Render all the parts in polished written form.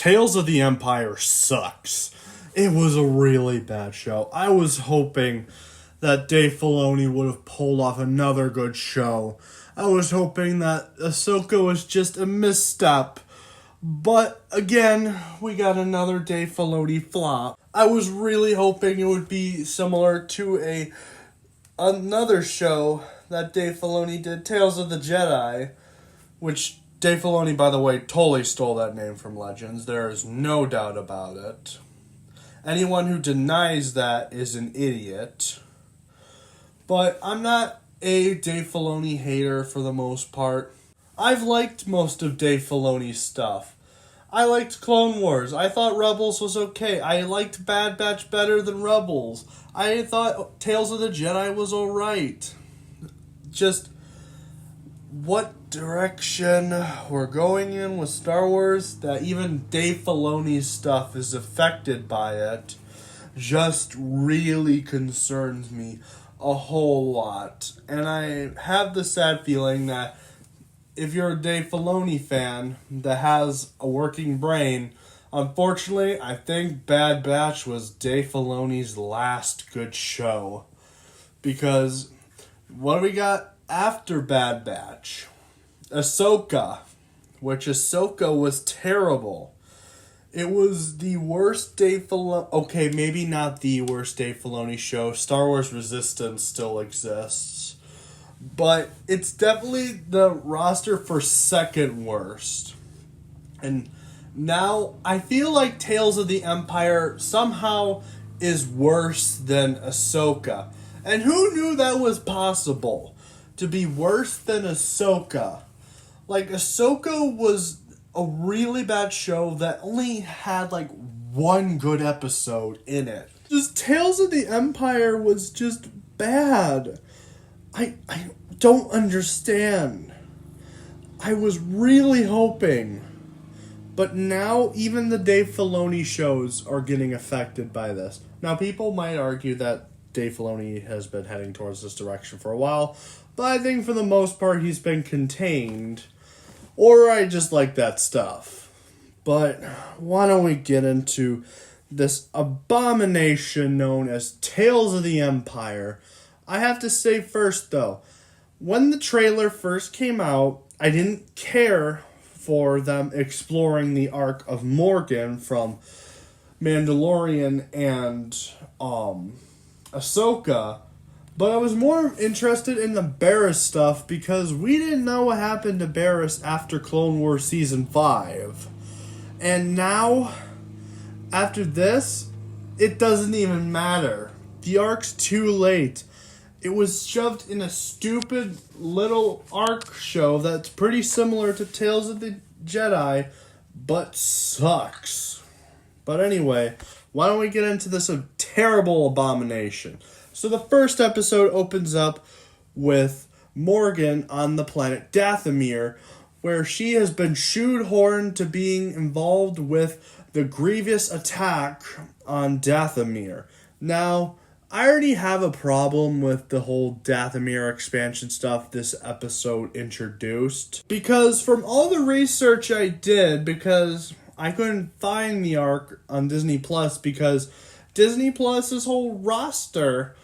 Tales of the Empire sucks. It was a really bad show. I was hoping that Dave Filoni would have pulled off another good show. I was hoping that Ahsoka was just a misstep. But again, we got another Dave Filoni flop. I was really hoping it would be similar to another show that Dave Filoni did, Tales of the Jedi, which Dave Filoni, by the way, totally stole that name from Legends. There is no doubt about it. Anyone who denies that is an idiot. But I'm not a Dave Filoni hater for the most part. I've liked most of Dave Filoni's stuff. I liked Clone Wars. I thought Rebels was okay. I liked Bad Batch better than Rebels. I thought Tales of the Jedi was alright. Just what direction we're going in with Star Wars, that even Dave Filoni's stuff is affected by it, just really concerns me a whole lot. And I have the sad feeling that if you're a Dave Filoni fan that has a working brain, unfortunately, I think Bad Batch was Dave Filoni's last good show. Because what do we got after Bad Batch? Ahsoka, which Ahsoka was terrible. It was the worst Dave Filoni... Okay, maybe not the worst Dave Filoni show. Star Wars Resistance still exists. But it's definitely the roster for second worst. And now I feel like Tales of the Empire somehow is worse than Ahsoka. And who knew that was possible? To be worse than Ahsoka. Like, Ahsoka was a really bad show that only had, like, one good episode in it. Just Tales of the Empire was just bad. I don't understand. I was really hoping. But now, even the Dave Filoni shows are getting affected by this. Now, people might argue that Dave Filoni has been heading towards this direction for a while, but I think for the most part he's been contained. Or I just like that stuff. But why don't we get into this abomination known as Tales of the Empire? I have to say first, though, when the trailer first came out, I didn't care for them exploring the arc of Morgan from Mandalorian and Ahsoka, but I was more interested in the Barriss stuff because we didn't know what happened to Barriss after Clone Wars Season 5. And now, after this, it doesn't even matter. The arc's too late. It was shoved in a stupid little arc show that's pretty similar to Tales of the Jedi, but sucks. But anyway, why don't we get into this terrible abomination? So the first episode opens up with Morgan on the planet Dathomir, where she has been shoehorned to being involved with the Grievous attack on Dathomir. Now, I already have a problem with the whole Dathomir expansion stuff this episode introduced. Because from all the research I did, because I couldn't find the arc on Disney Plus, because Disney Plus's whole roster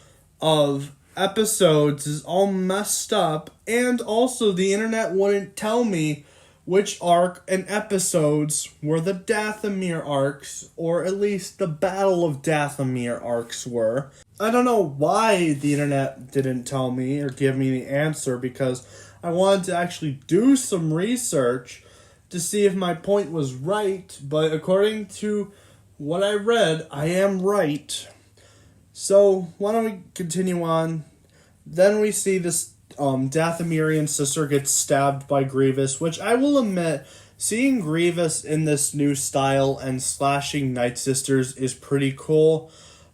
of episodes is all messed up, and also the internet wouldn't tell me which arc and episodes were the Dathomir arcs, or at least the Battle of Dathomir arcs were. I don't know why the internet didn't tell me or give me the answer, because I wanted to actually do some research to see if my point was right, but according to what I read, I am right. So, why don't we continue on? Then we see this Dathomirian sister gets stabbed by Grievous, which I will admit, seeing Grievous in this new style and slashing Night Sisters is pretty cool.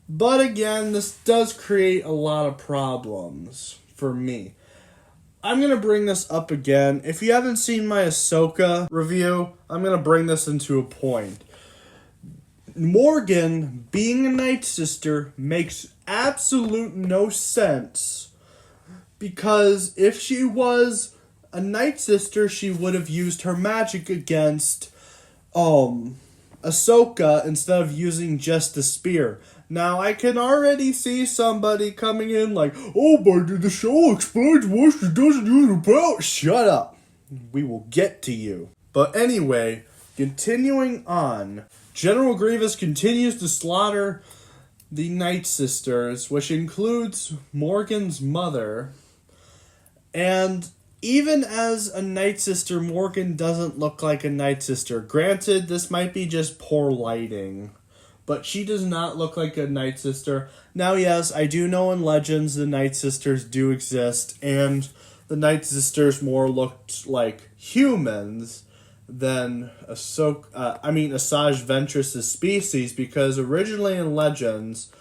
But again, this does create a lot of problems for me. I'm going to bring this up again. If you haven't seen my Ahsoka review, I'm going to bring this into a point. Morgan being a Night Sister makes absolute no sense, because if she was a Night Sister, she would have used her magic against Ahsoka instead of using just a spear. Now, I can already see somebody coming in like, oh, but the show explains why she doesn't use her power. Shut up. We will get to you. But anyway, continuing on, General Grievous continues to slaughter the Night Sisters, which includes Morgan's mother. And even as a Night Sister, Morgan doesn't look like a Night Sister. Granted, this might be just poor lighting, but she does not look like a Night Sister. Now, yes, I do know in Legends the Night Sisters do exist, and the Night Sisters more looked like humans than Asajj Ventress' species, because originally in Legends,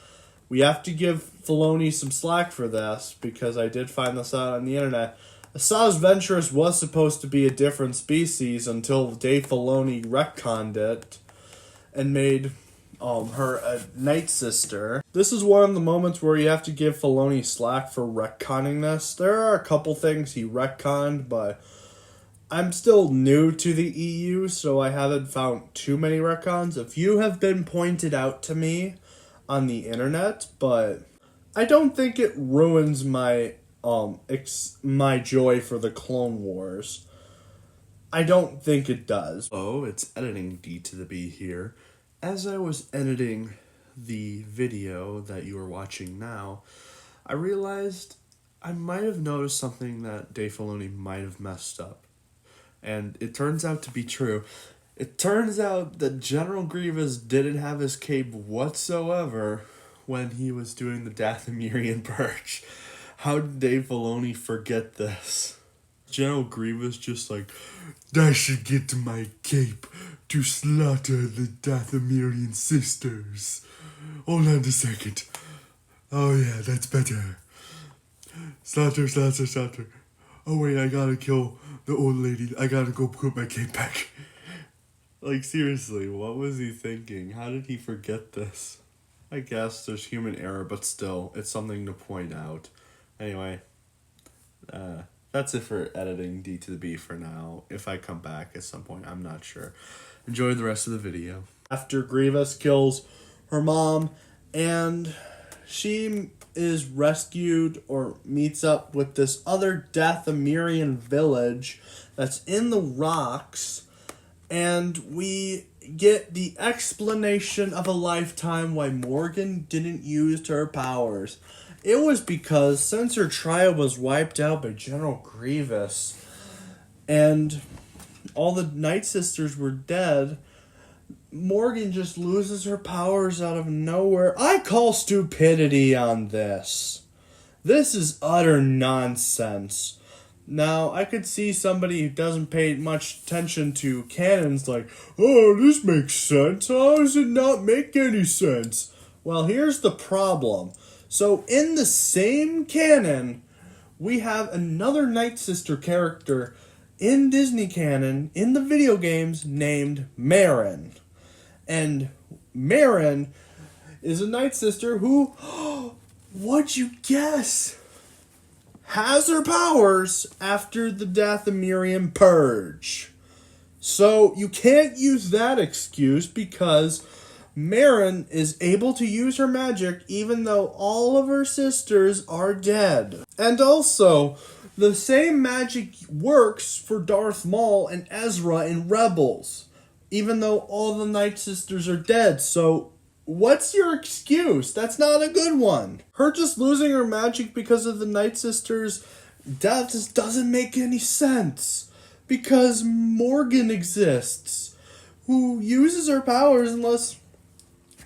we have to give Filoni some slack for this, because I did find this out on the internet. Asajj Ventress was supposed to be a different species until Dave Filoni retconned it and made her a Night Sister. This is one of the moments where you have to give Filoni slack for retconning this. There are a couple things he retconned, but I'm still new to the EU, so I haven't found too many retcons. A few have been pointed out to me on the internet, but I don't think it ruins my my joy for the Clone Wars. I don't think it does. Oh, it's editing D to the B here. As I was editing the video that you are watching now, I realized I might have noticed something that Dave Filoni might have messed up. And it turns out to be true. It turns out that General Grievous didn't have his cape whatsoever when he was doing the Dathomirian Purge. How did Dave Filoni forget this? General Grievous just like, I should get my cape to slaughter the Dathomirian sisters. Hold on a second. Oh yeah, that's better. Slaughter, slaughter, slaughter. Oh wait, I gotta kill the old lady. I gotta go put my cape back. Like, seriously, what was he thinking? How did he forget this? I guess there's human error, but still, it's something to point out. Anyway, that's it for editing D to the B for now. If I come back at some point, I'm not sure. Enjoy the rest of the video. After Grievous kills her mom, and she is rescued or meets up with this other Dathomirian village that's in the rocks, and we get the explanation of a lifetime why Morgan didn't use her powers. It was because since her tribe was wiped out by General Grievous and all the Night Sisters were dead, Morgan just loses her powers out of nowhere. I call stupidity on this. This is utter nonsense. Now, I could see somebody who doesn't pay much attention to canons like, oh, this makes sense. How does it not make any sense? Well, here's the problem. So, in the same canon, we have another Night Sister character in Disney canon, in the video games, named Merrin. And Merrin is a Night Sister who, what'd you guess? Has her powers after the Dathomirian Purge. So, you can't use that excuse because Merrin is able to use her magic even though all of her sisters are dead. And also, the same magic works for Darth Maul and Ezra in Rebels, even though all the Night Sisters are dead. So, what's your excuse? That's not a good one. Her just losing her magic because of the Night Sisters, that just doesn't make any sense. Because Morgan exists, who uses her powers unless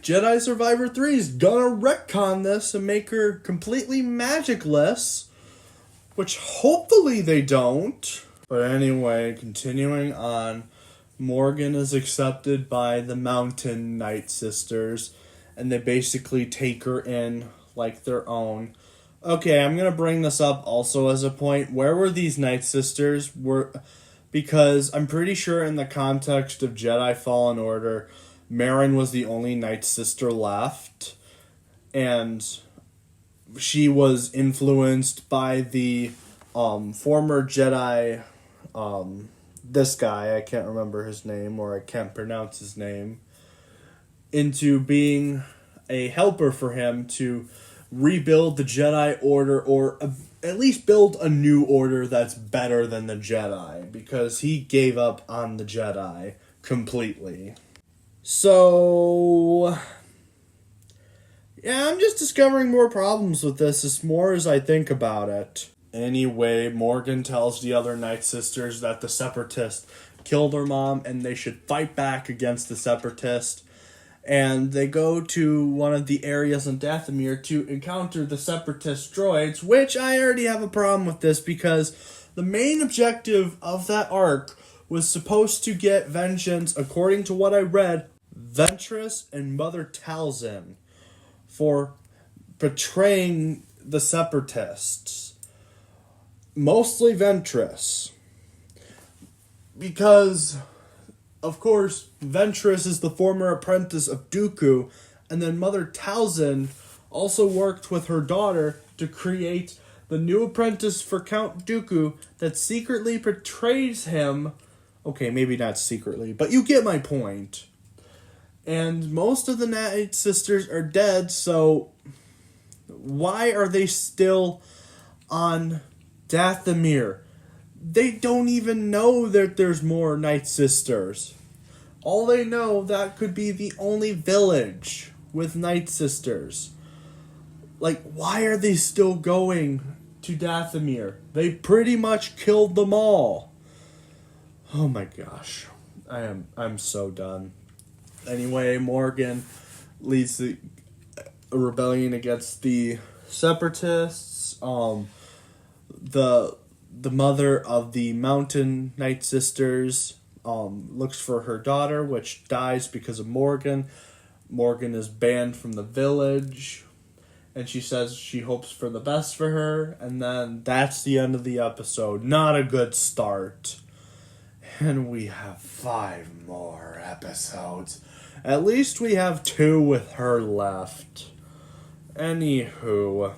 Jedi Survivor 3 is gonna retcon this and make her completely magicless, which hopefully they don't. But anyway, continuing on, Morgan is accepted by the Mountain Night Sisters, and they basically take her in like their own. Okay, I'm gonna bring this up also as a point. Where were these Night Sisters? Because I'm pretty sure in the context of Jedi Fallen Order, Merrin was the only Night Sister left, and she was influenced by the former Jedi, this guy, I can't remember his name, or I can't pronounce his name, into being a helper for him to rebuild the Jedi Order, or at least build a new order that's better than the Jedi, because he gave up on the Jedi completely. So, yeah, I'm just discovering more problems with this as more as I think about it. Anyway, Morgan tells the other Night Sisters that the Separatists killed her mom and they should fight back against the Separatists. And they go to one of the areas in Dathomir to encounter the Separatist droids, which I already have a problem with this because the main objective of that arc was supposed to get vengeance, according to what I read, Ventress and Mother Talzin for betraying the Separatists. Mostly Ventress. Because, of course, Ventress is the former apprentice of Dooku, and then Mother Talzin also worked with her daughter to create the new apprentice for Count Dooku that secretly betrays him. Okay, maybe not secretly, but you get my point. And most of the Night Sisters are dead, so why are they still on Dathomir? They don't even know that there's more Night Sisters. All they know, that could be the only village with Night Sisters. Like, why are they still going to Dathomir? They pretty much killed them all. Oh my gosh. I'm so done. Anyway, Morgan leads a rebellion against the Separatists. The mother of the Mountain Night Sisters looks for her daughter, which dies because of Morgan. Morgan is banned from the village, and she says she hopes for the best for her, and then that's the end of the episode. Not a good start. And we have 5 more episodes. At least we have 2 with her left. Anywho,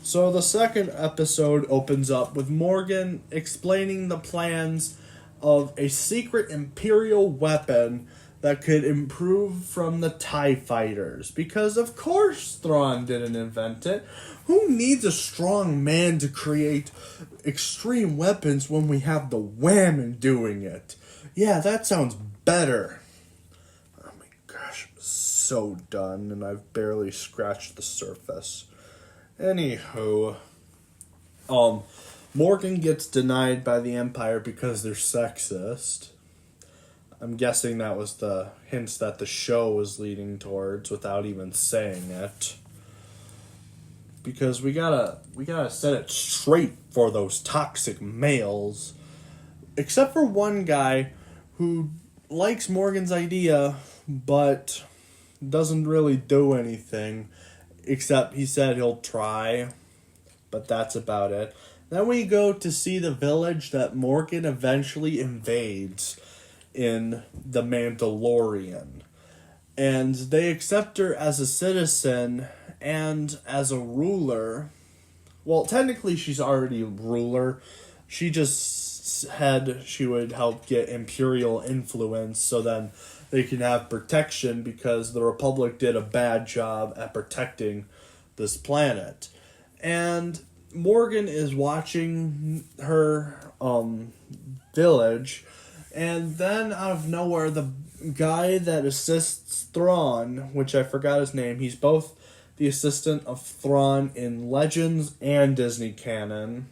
so the second episode opens up with Morgan explaining the plans of a secret Imperial weapon that could improve from the TIE fighters. Because of course Thrawn didn't invent it. Who needs a strong man to create extreme weapons when we have the Whammon doing it? Yeah, that sounds better. Oh my gosh, I'm so done, and I've barely scratched the surface. Anywho, Morgan gets denied by the Empire because they're sexist. I'm guessing that was the hints that the show was leading towards without even saying it. Because we gotta set it straight for those toxic males. Except for one guy who likes Morgan's idea, but doesn't really do anything. Except he said he'll try, but that's about it. Then we go to see the village that Morgan eventually invades in The Mandalorian. And they accept her as a citizen and as a ruler. Well, technically she's already a ruler. She just said she would help get Imperial influence so then they can have protection because the Republic did a bad job at protecting this planet. And Morgan is watching her village, and then out of nowhere, the guy that assists Thrawn, which I forgot his name, he's both the assistant of Thrawn in Legends and Disney canon,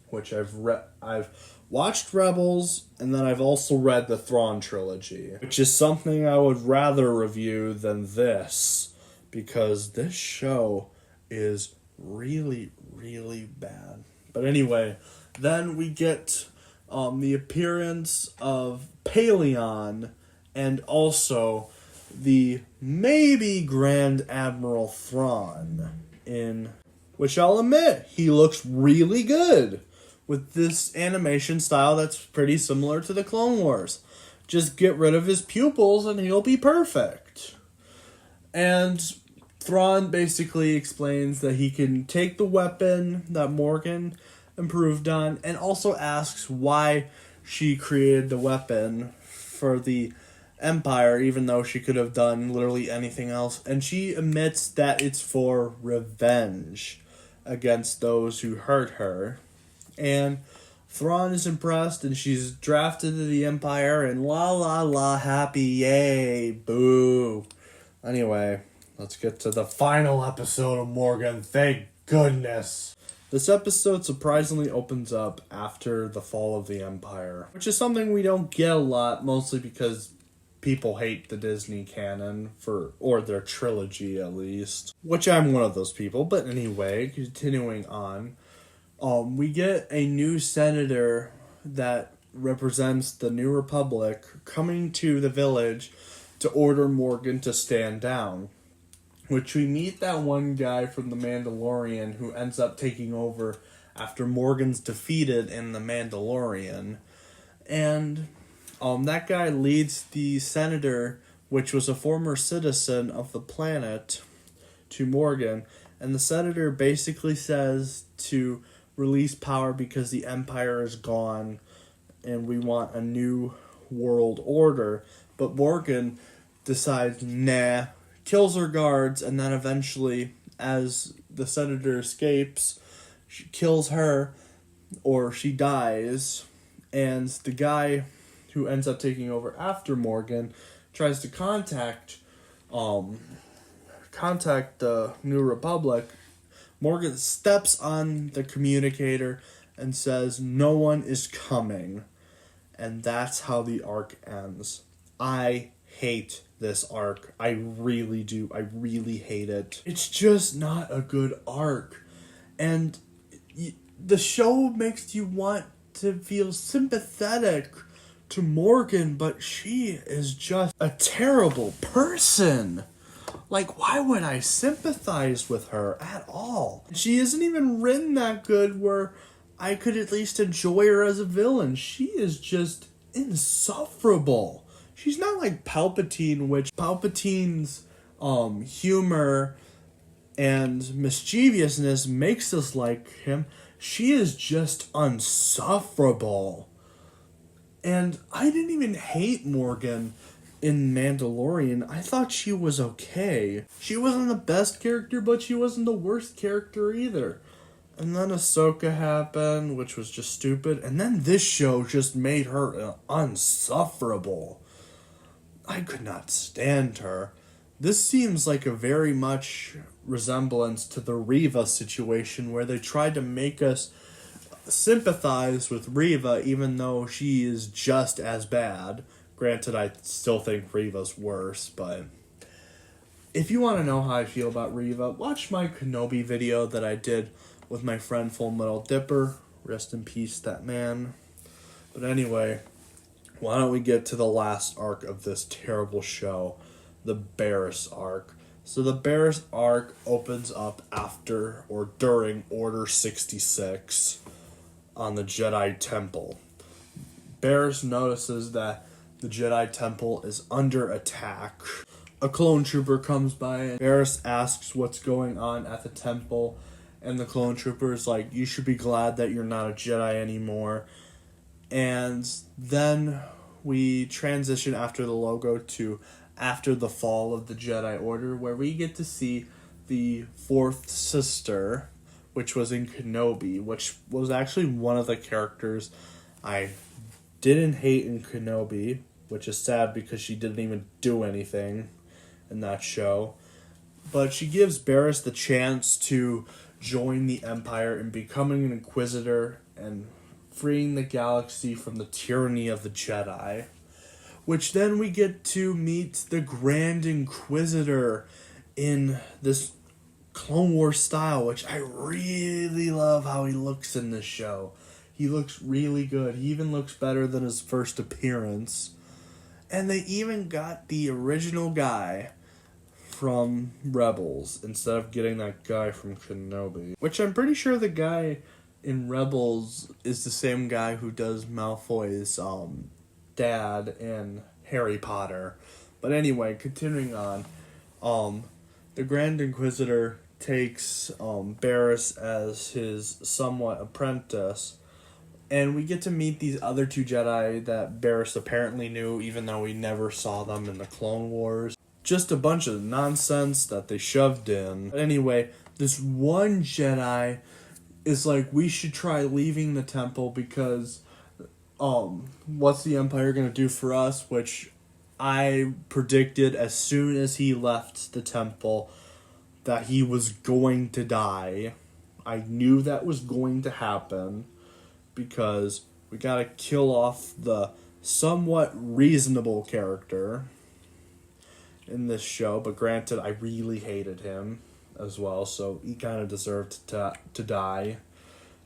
which I've watched Rebels, and then I've also read the Thrawn trilogy, which is something I would rather review than this, because this show is really, really bad. But anyway, then we get the appearance of Paleon, and also the maybe Grand Admiral Thrawn, in which I'll admit, he looks really good with this animation style that's pretty similar to the Clone Wars. Just get rid of his pupils and he'll be perfect. And Thrawn basically explains that he can take the weapon that Morgan improved on, and also asks why she created the weapon for the Empire, even though she could have done literally anything else. And she admits that it's for revenge against those who hurt her. And Thrawn is impressed, and she's drafted to the Empire, and la la la, happy, yay, boo. Anyway, let's get to the final episode of Morgan, thank goodness. This episode surprisingly opens up after the fall of the Empire, which is something we don't get a lot, mostly because people hate the Disney canon, or their trilogy at least, which I'm one of those people. But anyway, continuing on, we get a new senator that represents the New Republic coming to the village to order Morgan to stand down. Which we meet that one guy from The Mandalorian who ends up taking over after Morgan's defeated in The Mandalorian. And that guy leads the senator, which was a former citizen of the planet, to Morgan. And the senator basically says to release power because the Empire is gone and we want a new world order. But Morgan decides, nah, kills her guards, and then eventually, as the senator escapes, she kills her, or she dies, and the guy who ends up taking over after Morgan tries to contact the New Republic. Morgan steps on the communicator and says, "No one is coming," and that's how the arc ends. I hate this arc. I really do. I really hate it. It's just not a good arc. And the show makes you want to feel sympathetic to Morgan, but she is just a terrible person. Like, why would I sympathize with her at all? She isn't even written that good where I could at least enjoy her as a villain. She is just insufferable. She's not like Palpatine, which Palpatine's humor and mischievousness makes us like him. She is just unsufferable. And I didn't even hate Morgan in Mandalorian. I thought she was okay. She wasn't the best character, but she wasn't the worst character either. And then Ahsoka happened, which was just stupid. And then this show just made her unsufferable. I could not stand her. This seems like a very much resemblance to the Reva situation where they tried to make us sympathize with Reva even though she is just as bad. Granted, I still think Reva's worse, but if you want to know how I feel about Reva, watch my Kenobi video that I did with my friend Full Metal Dipper. Rest in peace, that man. But anyway, why don't we get to the last arc of this terrible show, the Barriss arc. So the Barriss arc opens up after or during Order 66 on the Jedi Temple. Barriss notices that the Jedi Temple is under attack. A clone trooper comes by and Barriss asks what's going on at the temple, and the clone trooper is like, "You should be glad that you're not a Jedi anymore." And then we transition after the logo to after the fall of the Jedi Order, where we get to see the fourth sister, which was in Kenobi, which was actually one of the characters I didn't hate in Kenobi, which is sad because she didn't even do anything in that show. But she gives Barriss the chance to join the Empire and becoming an Inquisitor and freeing the galaxy from the tyranny of the Jedi. Which then we get to meet the Grand Inquisitor in this Clone Wars style, which I really love how he looks in this show. He looks really good. He even looks better than his first appearance. And they even got the original guy from Rebels instead of getting that guy from Kenobi. Which I'm pretty sure the guy in Rebels is the same guy who does Malfoy's dad in Harry Potter. But anyway, continuing on, the Grand Inquisitor takes Barriss as his somewhat apprentice, And we get to meet these other two Jedi that Barriss apparently knew, even though we never saw them in the Clone Wars. Just a bunch of nonsense that they shoved in. Anyway, this one Jedi is like, we should try leaving the temple because, what's the Empire gonna do for us? Which I predicted as soon as he left the temple that he was going to die. I knew that was going to happen because we gotta kill off the somewhat reasonable character in this show, but granted, I really hated him as well, so he kind of deserved to die,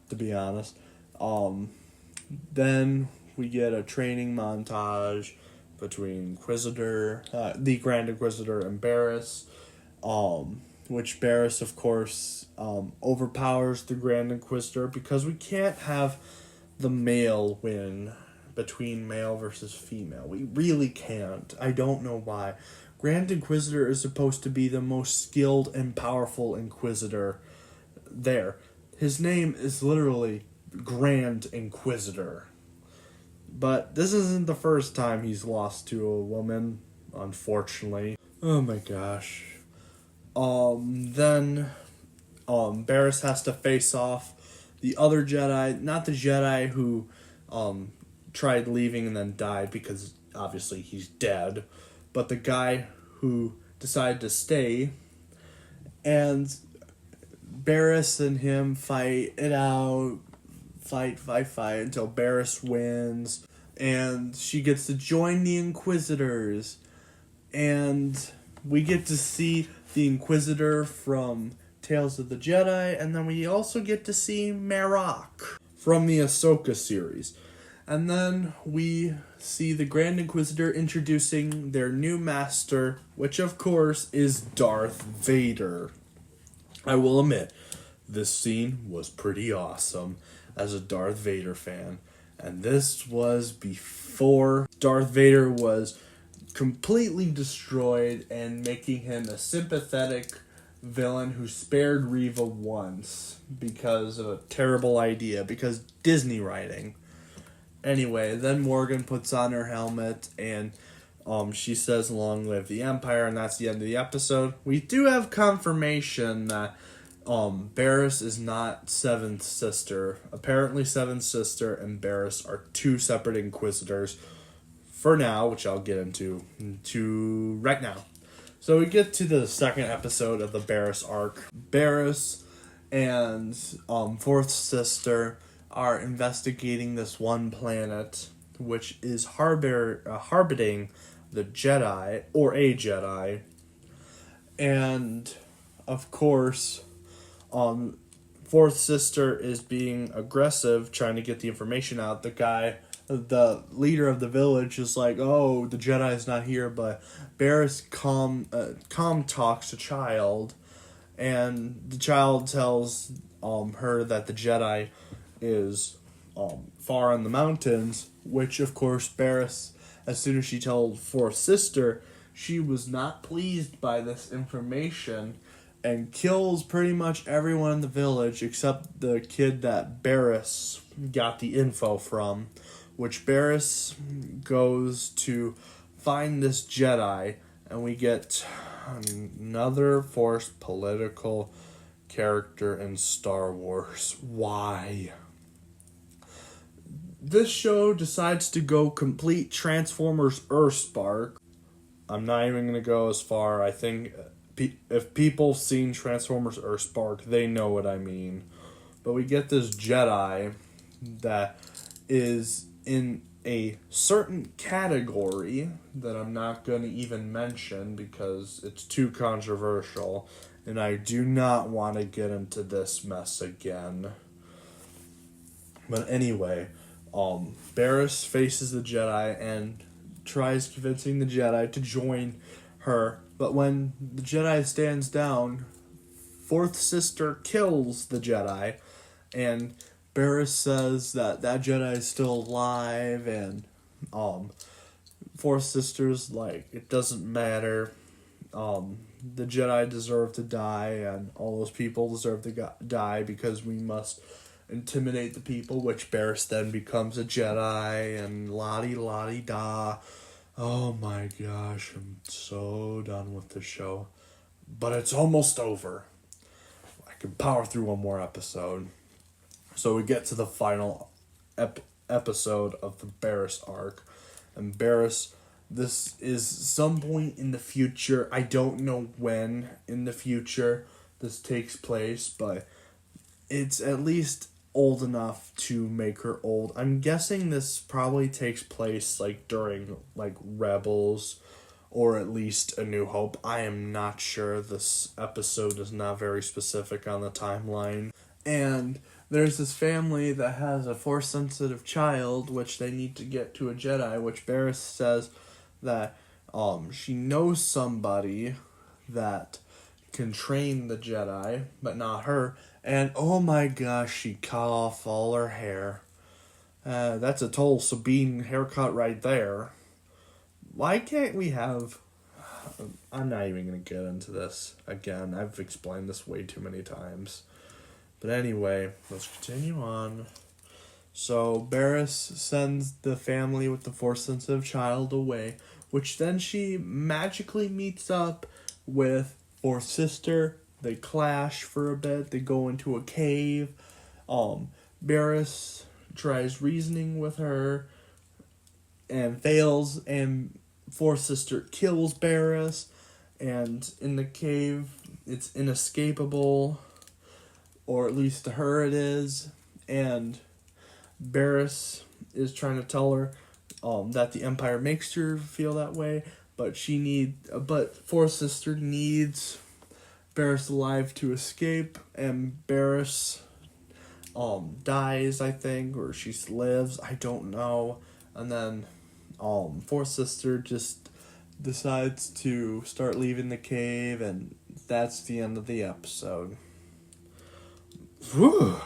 to be honest. Then we get a training montage between the Grand Inquisitor, and Barriss, which Barriss, of course, overpowers the Grand Inquisitor because we can't have the male win between male versus female. We really can't. I don't know why. Grand Inquisitor is supposed to be the most skilled and powerful Inquisitor there. His name is literally Grand Inquisitor. But this isn't the first time he's lost to a woman, unfortunately. Oh my gosh. Then Barriss has to face off the other Jedi, not the Jedi who tried leaving and then died because obviously he's dead, but the guy who decided to stay. And Barriss and him fight it out, fight until Barriss wins, and she gets to join the Inquisitors, and we get to see the Inquisitor from Tales of the Jedi, and then we also get to see Marrok from the Ahsoka series. And then we see the Grand Inquisitor introducing their new master, which of course is Darth Vader. I will admit, this scene was pretty awesome as a Darth Vader fan. And this was before Darth Vader was completely destroyed and making him a sympathetic villain who spared Reva once because of a terrible idea, because Disney writing. Anyway, then Morgan puts on her helmet and she says, "Long live the Empire," and that's the end of the episode. We do have confirmation that Barriss is not Seventh Sister. Apparently Seventh Sister and Barriss are two separate Inquisitors for now, which I'll get into right now. So we get to the second episode of the Barriss arc. Barriss and Fourth Sister are investigating this one planet, which is harboring the Jedi, or a Jedi. And, of course, Fourth Sister is being aggressive, trying to get the information out. The leader of the village is like, "Oh, the Jedi's not here," but Barriss calm talks a child, and the child tells her that the Jedi is far in the mountains, which of course Barriss, as soon as she told Fourth Sister, she was not pleased by this information and kills pretty much everyone in the village except the kid that Barriss got the info from, which Barriss goes to find this Jedi, and we get another forced political character in Star Wars. Why? This show decides to go complete Transformers Earthspark. I'm not even going to go as far. I think if people seen Transformers Earthspark, they know what I mean. But we get this Jedi that is in a certain category that I'm not going to even mention because it's too controversial, and I do not want to get into this mess again. But anyway, Barriss faces the Jedi and tries convincing the Jedi to join her, but when the Jedi stands down, Fourth Sister kills the Jedi, and Barriss says that Jedi is still alive, and Fourth Sister's like, it doesn't matter. The Jedi deserve to die, and all those people deserve to die because we must intimidate the people, which Barris then becomes a Jedi, and la-di-da. Oh my gosh, I'm so done with the show. But it's almost over. I can power through one more episode. So we get to the final episode of the Barris arc. And Barris, this is some point in the future. I don't know when in the future this takes place, but it's at least old enough to make her old. I'm guessing this probably takes place like during like Rebels or at least A New Hope. I am not sure. This episode is not very specific on the timeline. And there's this family that has a Force-sensitive child, which they need to get to a Jedi, which Barris says that she knows somebody that can train the Jedi, but not her. And oh my gosh, she cut off all her hair. That's a total Sabine haircut right there. Why can't we have... I'm not even going to get into this again. I've explained this way too many times. But anyway, let's continue on. So Barris sends the family with the Force-sensitive child away, which then she magically meets up with Force Sister. They clash for a bit. They go into a cave. Barris tries reasoning with her and fails, and Force Sister kills Barris. And in the cave, it's inescapable, or at least to her it is. And Barris is trying to tell her that the Empire makes her feel that way, but Force Sister needs Barris alive to escape, and Barris dies, I think, or she lives, I don't know. And then Force Sister just decides to start leaving the cave, and that's the end of the episode. Whew.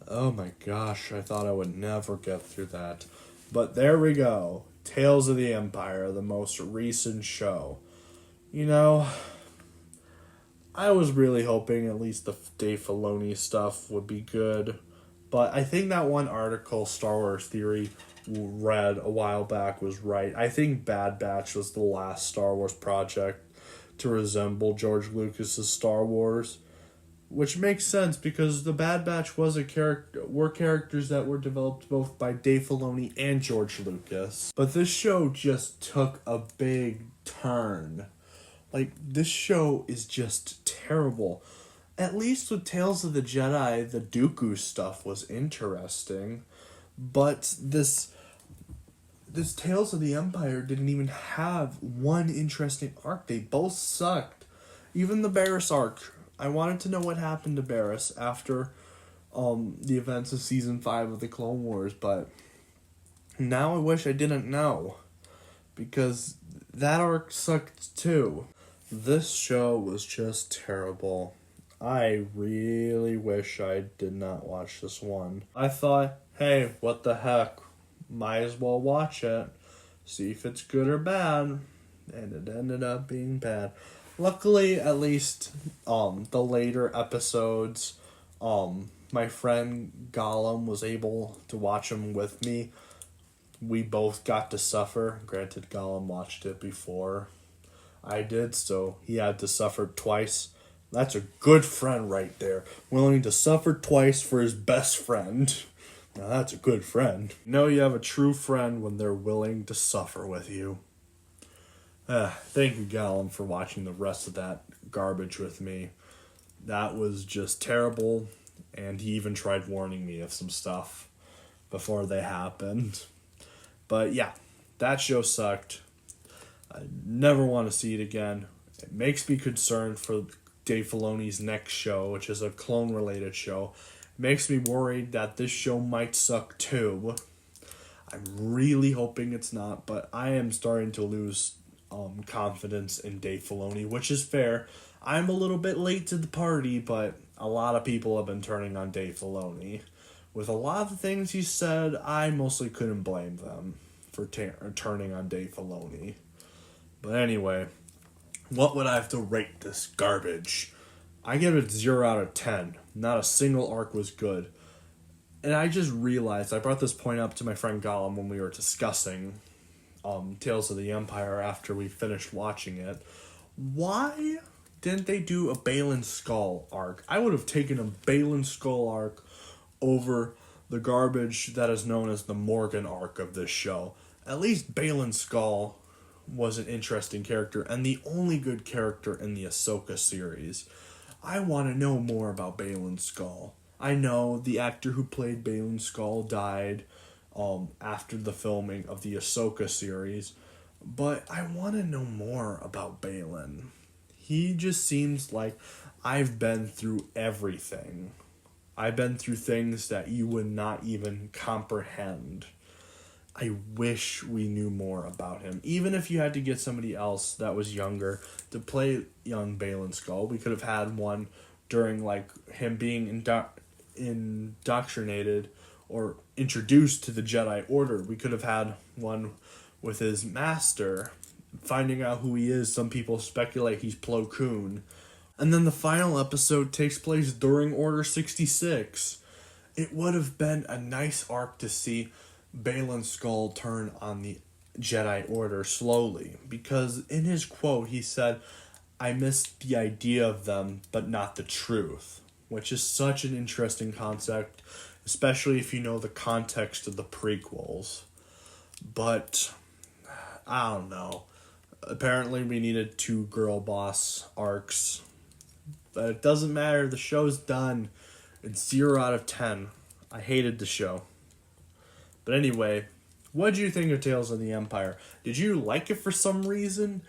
Oh my gosh, I thought I would never get through that. But there we go. Tales of the Empire, the most recent show. You know, I was really hoping at least the Dave Filoni stuff would be good. But I think that one article, Star Wars Theory, read a while back was right. I think Bad Batch was the last Star Wars project to resemble George Lucas's Star Wars. Which makes sense because the Bad Batch were characters that were developed both by Dave Filoni and George Lucas. But this show just took a big turn. Like, this show is just terrible. At least with Tales of the Jedi, the Dooku stuff was interesting. But this Tales of the Empire didn't even have one interesting arc. They both sucked. Even the Barris arc. I wanted to know what happened to Barris after the events of Season 5 of the Clone Wars, but now I wish I didn't know, because that arc sucked too. This show was just terrible. I really wish I did not watch this one. I thought, hey, what the heck, might as well watch it, see if it's good or bad, and it ended up being bad. Luckily, at least, the later episodes, my friend Gollum was able to watch them with me. We both got to suffer. Granted, Gollum watched it before I did, so he had to suffer twice. That's a good friend right there. Willing to suffer twice for his best friend. Now that's a good friend. You know you have a true friend when they're willing to suffer with you. Thank you, Gollum, for watching the rest of that garbage with me. That was just terrible, and he even tried warning me of some stuff before they happened. But yeah, that show sucked. I never want to see it again. It makes me concerned for Dave Filoni's next show, which is a clone-related show. It makes me worried that this show might suck too. I'm really hoping it's not, but I am starting to lose confidence in Dave Filoni, which is fair. I'm a little bit late to the party, but a lot of people have been turning on Dave Filoni. With a lot of the things he said, I mostly couldn't blame them for turning on Dave Filoni. But anyway, what would I have to rate this garbage? I give it 0 out of 10. Not a single arc was good. And I just realized, I brought this point up to my friend Gollum when we were discussing Tales of the Empire after we finished watching it. Why didn't they do a Balin Skull arc? I would have taken a Balin Skull arc over the garbage that is known as the Morgan arc of this show. At least Balin Skull was an interesting character and the only good character in the Ahsoka series. I want to know more about Balin Skull. I know the actor who played Balin Skull died after the filming of the Ahsoka series, but I want to know more about Balin. He just seems like I've been through everything. I've been through things that you would not even comprehend. I wish we knew more about him. Even if you had to get somebody else that was younger to play young Balin Skull, we could have had one during like him being indoctrinated or introduced to the Jedi Order. We could have had one with his master, finding out who he is. Some people speculate he's Plo Koon. And then the final episode takes place during Order 66. It would have been a nice arc to see Balin Skull turn on the Jedi Order slowly, because in his quote he said, "I missed the idea of them, but not the truth," which is such an interesting concept, especially if you know the context of the prequels. But I don't know. Apparently we needed 2 girl boss arcs, but it doesn't matter. The show's done. It's 0 out of 10. I hated the show. But anyway, what did you think of Tales of the Empire? Did you like it for some reason?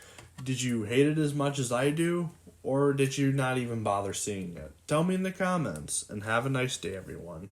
Did you hate it as much as I do? Or did you not even bother seeing it? Tell me in the comments, and have a nice day, everyone.